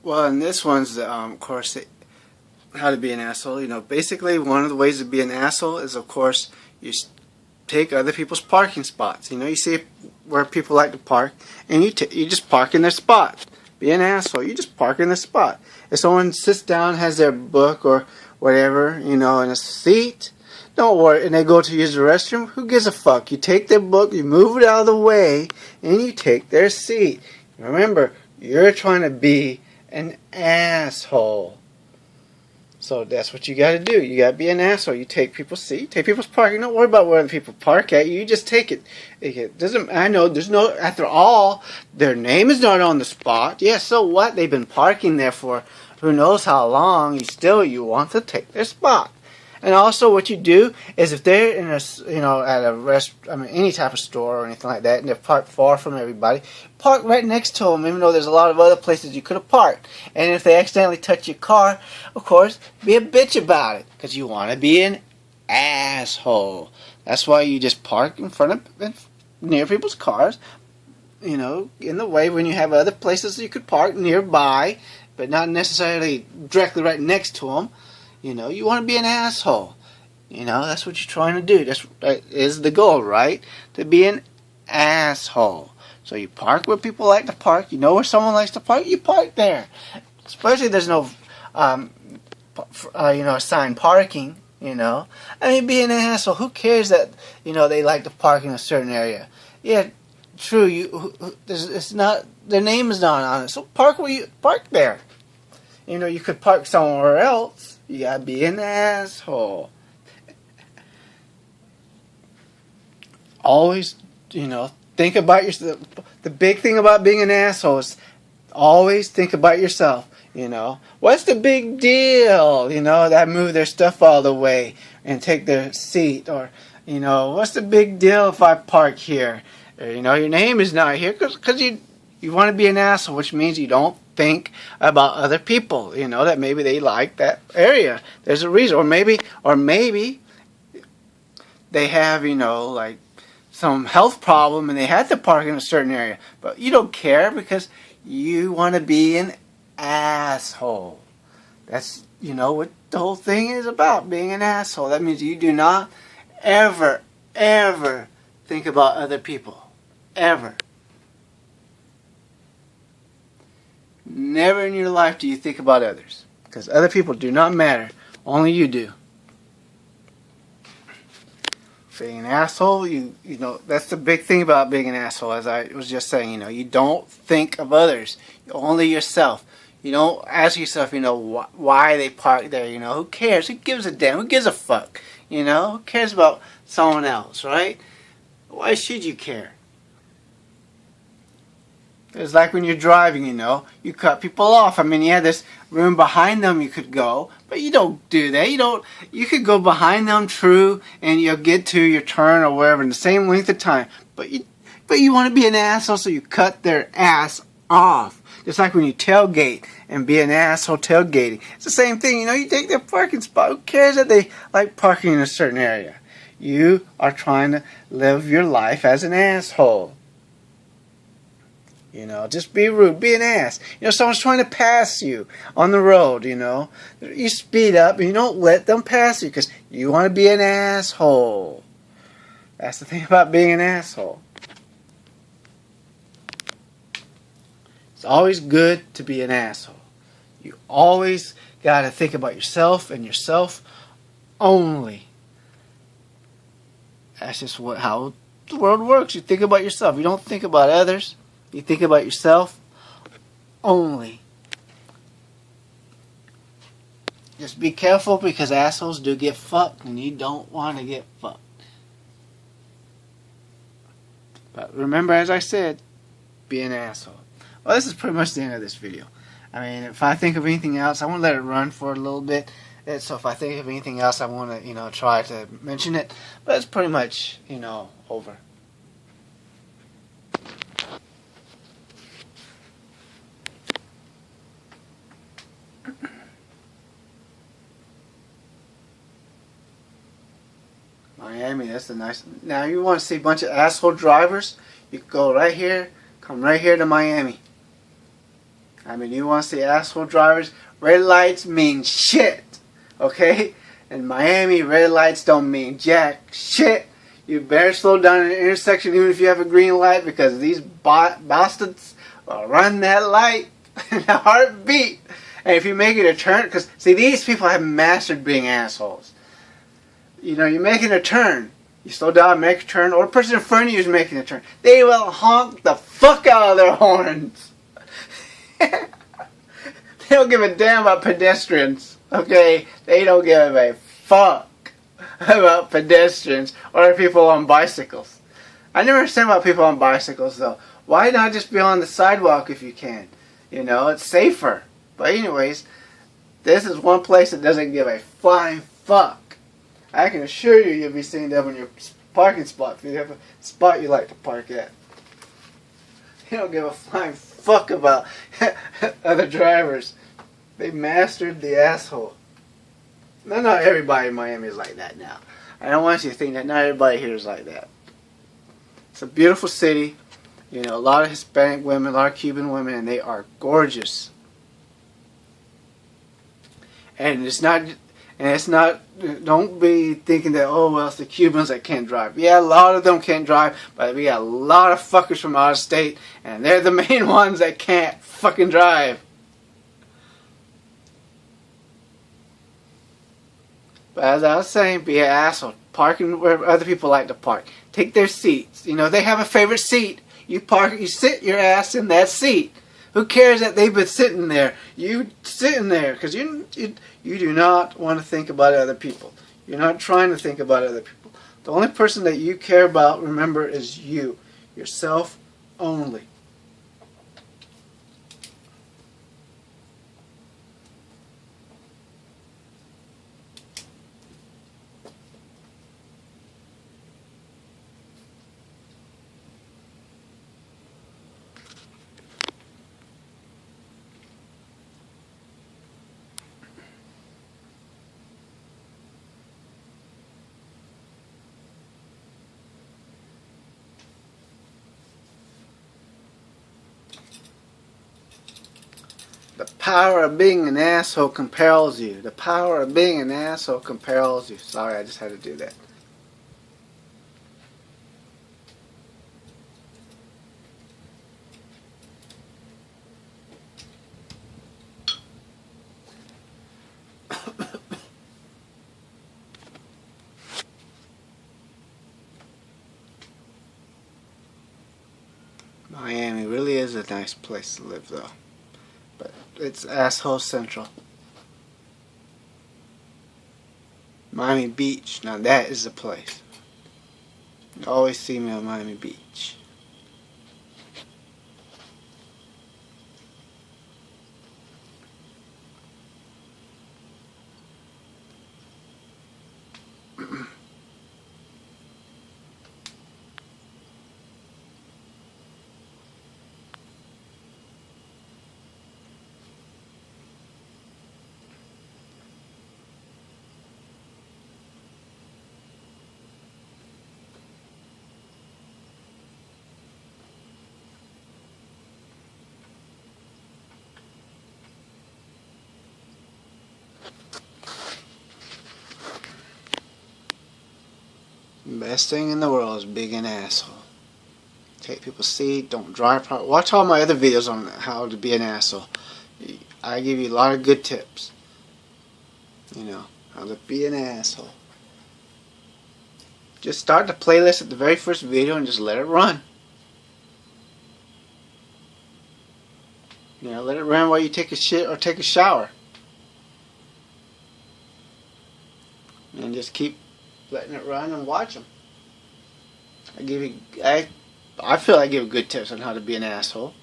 Well, and this one's, of course, how to be an asshole. You know, basically, one of the ways to be an asshole is, of course, you take other people's parking spots. You know, you see where people like to park, and you just park in their spot. Be an asshole. You just park in their spot. If someone sits down, has their book or whatever, you know, in a seat, don't worry, and they go to use the restroom, who gives a fuck? You take their book, you move it out of the way, and you take their seat. Remember, you're trying to be an asshole. So that's what you got to do. You got to be an asshole. You take people's seat, take people's parking. Don't worry about where other people park at. You just take it. It doesn't. I know there's no. After all, their name is not on the spot. Yeah. So what? They've been parking there for who knows how long. You want to take their spot. And also, what you do is if they're in a, you know, at a any type of store or anything like that, and they're parked far from everybody, park right next to them, even though there's a lot of other places you could have parked. And if they accidentally touch your car, of course, be a bitch about it, because you want to be an asshole. That's why you just park in front of, near people's cars, you know, in the way when you have other places you could park nearby, but not necessarily directly right next to them. You know, you want to be an asshole. You know, that's what you're trying to do. That is the goal, right? To be an asshole. So you park where people like to park. You know where someone likes to park, you park there. Especially if there's no, you know, assigned parking, you know. I mean, be an asshole. Who cares that, you know, they like to park in a certain area? Yeah, true, it's not, their name is not on it. So park there. You know, you could park somewhere else. You gotta be an asshole. Always, you know, think about yourself. The big thing about being an asshole is always think about yourself. You know, what's the big deal? You know, that move their stuff all the way and take their seat, or you know, what's the big deal if I park here? Or, you know, your name is not here because you want to be an asshole, which means you don't think about other people, you know, that maybe they like that area. There's a reason. Or maybe they have, you know, like some health problem and they had to park in a certain area. But you don't care because you want to be an asshole. That's, you know, what the whole thing is about, being an asshole. That means you do not ever think about other people. Ever. Never in your life do you think about others, because other people do not matter. Only you do. Being an asshole, you know, that's the big thing about being an asshole. As I was just saying, you know, you don't think of others, only yourself. You don't ask yourself, you know, why they park there. You know, who cares? Who gives a damn? Who gives a fuck? You know, who cares about someone else, right? Why should you care? It's like when you're driving, you know, you cut people off. I mean, you have this room behind them you could go, but you don't do that. You could go behind them, true, and you'll get to your turn or wherever in the same length of time. But you want to be an asshole, so you cut their ass off. Just like when you tailgate and be an asshole tailgating. It's the same thing, you know, you take their parking spot. Who cares that they like parking in a certain area? You are trying to live your life as an asshole. You know, just be rude, be an ass. You know, someone's trying to pass you on the road, you know. You speed up and you don't let them pass you because you want to be an asshole. That's the thing about being an asshole. It's always good to be an asshole. You always got to think about yourself and yourself only. That's just how the world works. You think about yourself. You don't think about others. You think about yourself only. Just be careful because assholes do get fucked and you don't want to get fucked. But remember, as I said, be an asshole. Well, this is pretty much the end of this video. I mean, if I think of anything else, I want to let it run for a little bit. So if I think of anything else, I want to, you know, try to mention it. But it's pretty much, you know, over. Miami, that's a nice. Now you want to see a bunch of asshole drivers? You can go right here, come right here to Miami. I mean, you want to see asshole drivers? Red lights mean shit, okay? In Miami, red lights don't mean jack shit. You better slow down in an intersection even if you have a green light, because these bastards will run that light in a heartbeat. And if you make it a turn, because, see, these people have mastered being assholes. You know, you're making a turn. You slow down, make a turn, or the person in front of you is making a turn. They will honk the fuck out of their horns. They don't give a damn about pedestrians, okay? They don't give a fuck about pedestrians or people on bicycles. I never understand about people on bicycles, though. Why not just be on the sidewalk if you can? You know, it's safer. But anyways, this is one place that doesn't give a flying fuck. I can assure you, you'll be seeing them in your parking spot if you have a spot you like to park at. They don't give a flying fuck about other drivers. They mastered the asshole. Now, not everybody in Miami is like that now. I don't want you to think that not everybody here is like that. It's a beautiful city. You know, a lot of Hispanic women, a lot of Cuban women, and they are gorgeous. And it's not, don't be thinking that, oh, well, it's the Cubans that can't drive. Yeah, a lot of them can't drive, but we got a lot of fuckers from out of state, and they're the main ones that can't fucking drive. But as I was saying, be an asshole. Parking where other people like to park. Take their seats. You know, they have a favorite seat. You park, you sit your ass in that seat. Who cares that they've been sitting there? You sitting there because you do not want to think about other people. You're not trying to think about other people. The only person that you care about, remember, is you. Yourself only. The power of being an asshole compels you. The power of being an asshole compels you. Sorry, I just had to do that. Miami really is a nice place to live, though. But it's asshole central. Miami Beach, now that is the place. You always see me on Miami Beach. Best thing in the world is being an asshole. Take people's seat, don't drive properly. Watch all my other videos on how to be an asshole. I give you a lot of good tips. You know, how to be an asshole. Just start the playlist at the very first video and just let it run. You know, let it run while you take a shit or take a shower. And just keep letting it run and watch them. I feel I give good tips on how to be an asshole.